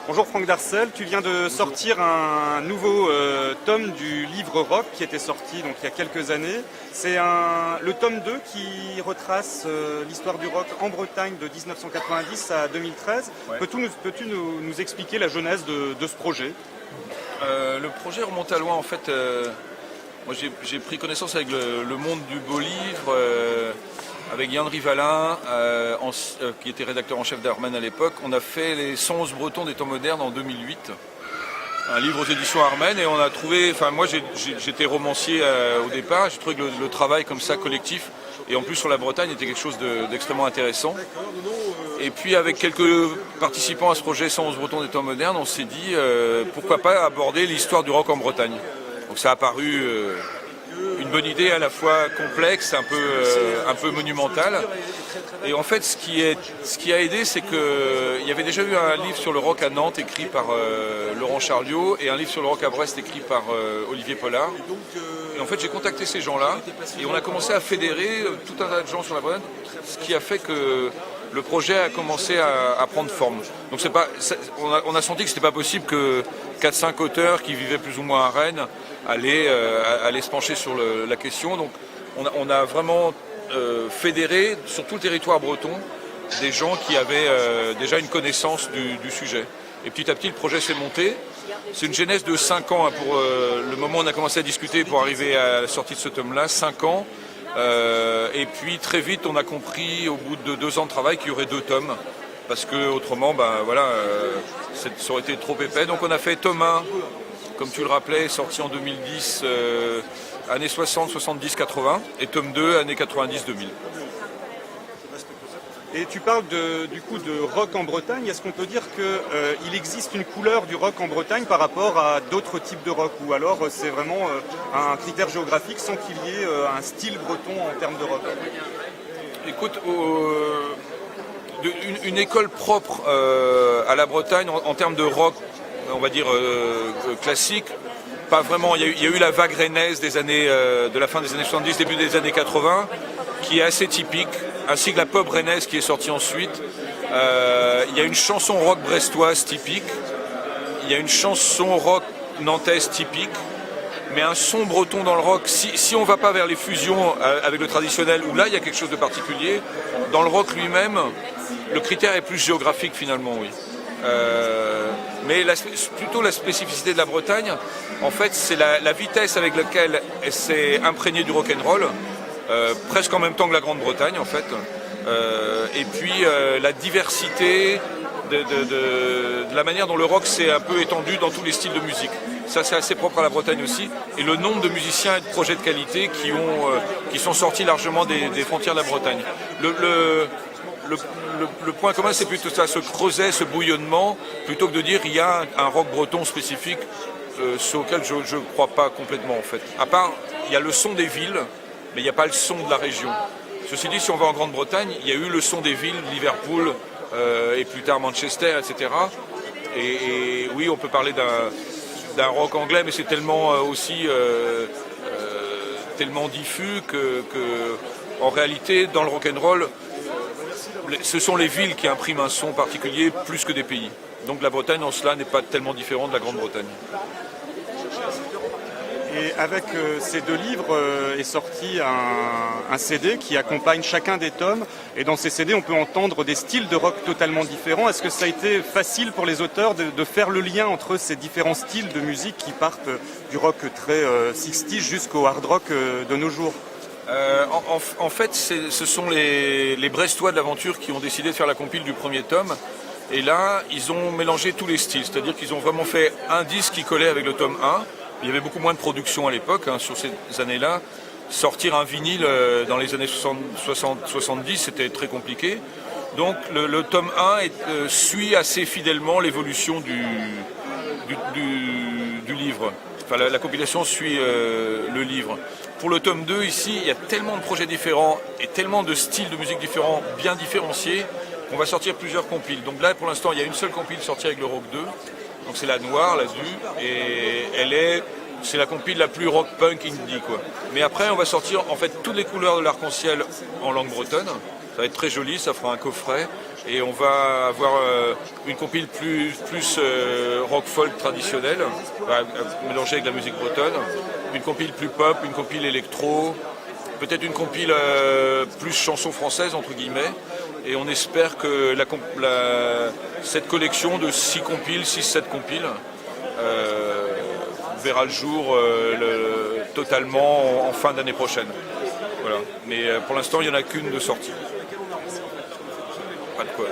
Bonjour Franck Darcel, tu viens de sortir un nouveau tome du livre rock qui était sorti donc, il y a quelques années. C'est le tome 2 qui retrace l'histoire du rock en Bretagne de 1990 à 2013. Ouais. Peux-tu nous expliquer la genèse de ce projet? Le projet remonte à loin en fait. Moi j'ai pris connaissance avec le monde du beau livre, avec Yann Rivalin, qui était rédacteur en chef d'Armen à l'époque. On a fait les 111 Bretons des temps modernes en 2008, un livre aux éditions Armen, et on a trouvé, enfin moi j'étais romancier au départ, j'ai trouvé que le travail comme ça collectif, et en plus sur la Bretagne, était quelque chose d'extrêmement intéressant. Et puis avec quelques participants à ce projet 111 Bretons des temps modernes, on s'est dit pourquoi pas aborder l'histoire du rock en Bretagne. Donc ça a paru une bonne idée, à la fois complexe, un peu monumentale. Et en fait, ce qui a aidé, c'est qu'il y avait déjà eu un livre sur le rock à Nantes écrit par Laurent Charliot et un livre sur le rock à Brest écrit par Olivier Pollard. Et en fait, j'ai contacté ces gens-là et on a commencé à fédérer tout un tas de gens sur la Bretagne, ce qui a fait que le projet a commencé à prendre forme. Donc on a senti que c'était pas possible que 4-5 auteurs qui vivaient plus ou moins à Rennes allaient se pencher sur la question. Donc on a vraiment fédéré sur tout le territoire breton des gens qui avaient déjà une connaissance du sujet. Et petit à petit, le projet s'est monté. C'est une genèse de 5 ans pour le moment où on a commencé à discuter pour arriver à la sortie de ce tome-là, 5 ans. Et puis très vite on a compris au bout de 2 ans de travail qu'il y aurait 2 tomes parce que autrement ça aurait été trop épais. Donc on a fait tome 1, comme tu le rappelais, sorti en 2010, années 60, 70, 80, et tome 2, années 90, 2000. Et tu parles du coup de rock en Bretagne. Est-ce qu'on peut dire qu'il existe une couleur du rock en Bretagne par rapport à d'autres types de rock, ou alors c'est vraiment un critère géographique sans qu'il y ait un style breton en termes de rock? Écoute, une école propre à la Bretagne en termes de rock, on va dire classique, pas vraiment. Il y a eu la vague rennaise de la fin des années 70, début des années 80, qui est assez typique, ainsi que la pop rennaise qui est sortie ensuite. Il y a une chanson rock brestoise typique, il y a une chanson rock nantaise typique, mais un son breton dans le rock, si on ne va pas vers les fusions avec le traditionnel, où là il y a quelque chose de particulier, dans le rock lui-même, le critère est plus géographique finalement, oui. Mais plutôt la spécificité de la Bretagne, en fait, c'est la vitesse avec laquelle elle s'est imprégnée du rock'n'roll, presque en même temps que la Grande-Bretagne en fait, et puis la diversité de la manière dont le rock s'est un peu étendu dans tous les styles de musique. Ça c'est assez propre à la Bretagne aussi, et le nombre de musiciens et de projets de qualité qui sont sortis largement des frontières de la Bretagne. Le point commun, c'est plutôt ça, ce creuset, ce bouillonnement, plutôt que de dire il y a un rock breton spécifique, sur lequel je ne crois pas complètement en fait. À part, il y a le son des villes, mais il n'y a pas le son de la région. Ceci dit, si on va en Grande-Bretagne, il y a eu le son des villes, Liverpool et plus tard Manchester, etc. Et oui, on peut parler d'un rock anglais, mais c'est tellement aussi tellement diffus que en réalité, dans le rock'n'roll, ce sont les villes qui impriment un son particulier plus que des pays. Donc la Bretagne en cela n'est pas tellement différente de la Grande-Bretagne. Et avec ces 2 livres est sorti un CD qui accompagne chacun des tomes. Et dans ces CD, on peut entendre des styles de rock totalement différents. Est-ce que ça a été facile pour les auteurs de faire le lien entre ces différents styles de musique qui partent du rock très 60s jusqu'au hard rock de nos jours? En fait, ce sont les Brestois de l'aventure qui ont décidé de faire la compile du premier tome. Et là, ils ont mélangé tous les styles. C'est-à-dire qu'ils ont vraiment fait un disque qui collait avec le tome 1. Il y avait beaucoup moins de production à l'époque, sur ces années-là. Sortir un vinyle dans les années 60-70, c'était très compliqué. Donc le tome 1 suit assez fidèlement l'évolution du livre. Enfin, la compilation suit le livre. Pour le tome 2, ici, il y a tellement de projets différents et tellement de styles de musique différents, bien différenciés, qu'on va sortir plusieurs compiles. Donc là, pour l'instant, il y a une seule compile sortie avec le Rock 2. Donc c'est la noire, la due, et c'est la compile la plus rock punk indie, quoi. Mais après, on va sortir en fait toutes les couleurs de l'arc-en-ciel en langue bretonne. Ça va être très joli, ça fera un coffret. Et on va avoir une compile plus rock folk traditionnelle, mélangée avec la musique bretonne, une compile plus pop, une compile électro, peut-être une compile plus chanson française entre guillemets. Et on espère que cette collection de 6-7 compiles verra le jour totalement en fin d'année prochaine. Voilà. Mais pour l'instant, il n'y en a qu'une de sortie. Pas de quoi.